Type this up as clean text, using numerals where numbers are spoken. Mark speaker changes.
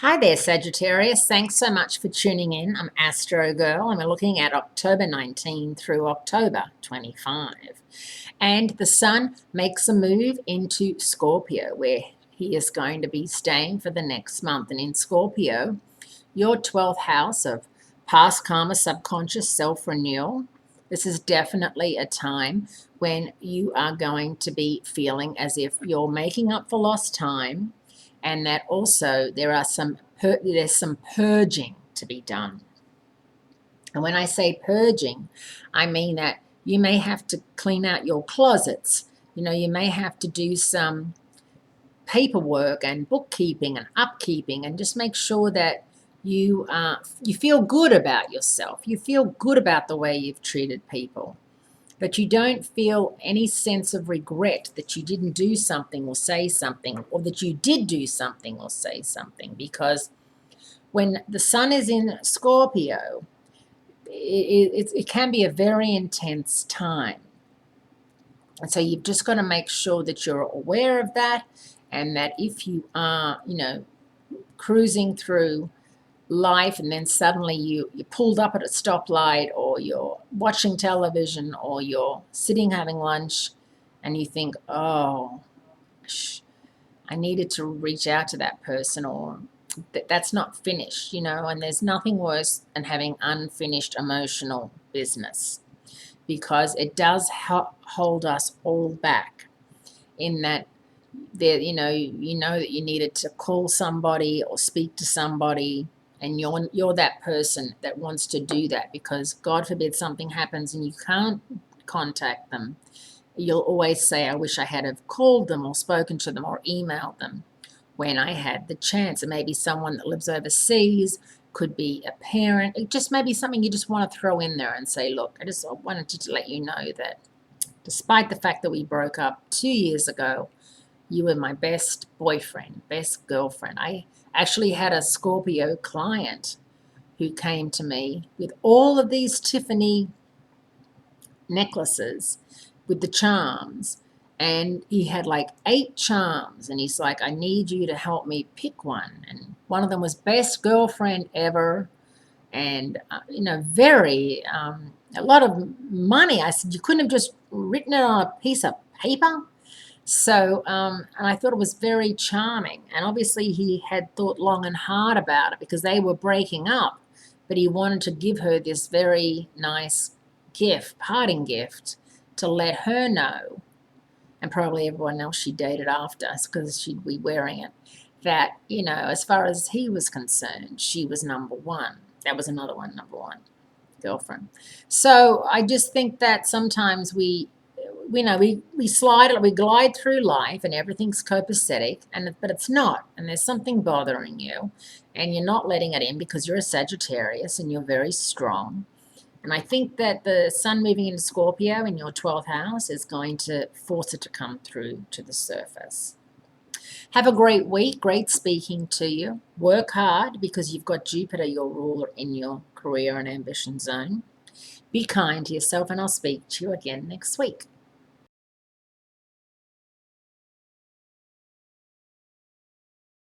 Speaker 1: Hi there, Sagittarius. Thanks so much for tuning in. I'm Astrogirl, and we're looking at October 19 through October 25. And the Sun makes a move into Scorpio, where he is going to be staying for the next month. And in Scorpio, your 12th house of past karma, subconscious self-renewal, this is definitely a time when you are going to be feeling as if you're making up for lost time, and that also there's some purging to be done. And when I say purging, I mean that you may have to clean out your closets. You may have to do some paperwork and bookkeeping and upkeeping, and just make sure that you feel good about yourself. You feel good about the way you've treated people, but you don't feel any sense of regret that you didn't do something or say something, or that you did do something or say something. Because when the Sun is in Scorpio, it can be a very intense time. And so you've just got to make sure that you're aware of that, and that if you are, cruising through life and then suddenly you pulled up at a stoplight, or you're watching television, or you're sitting having lunch, and you think, oh, I needed to reach out to that person, or that's not finished, and there's nothing worse than having unfinished emotional business, because it does hold us all back, in that there, you know that you needed to call somebody or speak to somebody, and you're that person that wants to do that, because God forbid something happens and you can't contact them. You'll always say, I wish I had have called them or spoken to them or emailed them when I had the chance. It may be someone that lives overseas, could be a parent. It just may be something you just want to throw in there and say, look, I just wanted to let you know that despite the fact that we broke up 2 years ago, you were my best boyfriend, best girlfriend. I actually had a Scorpio client who came to me with all of these Tiffany necklaces with the charms, and he had like 8 charms, and he's like, I need you to help me pick one. And one of them was best girlfriend ever, and very a lot of money. I said, you couldn't have just written it on a piece of paper? So, and I thought it was very charming. And obviously he had thought long and hard about it, because they were breaking up, but he wanted to give her this very nice gift, parting gift, to let her know, and probably everyone else she dated after, because she'd be wearing it, that, as far as he was concerned, she was number one. That was another one, number one girlfriend. So I just think that sometimes we glide through life and everything's copacetic, but it's not, and there's something bothering you, and you're not letting it in because you're a Sagittarius and you're very strong. And I think that the Sun moving into Scorpio in your 12th house is going to force it to come through to the surface. Have a great week. Great speaking to you. Work hard, because you've got Jupiter, your ruler, in your career and ambition zone. Be kind to yourself, and I'll speak to you again next week.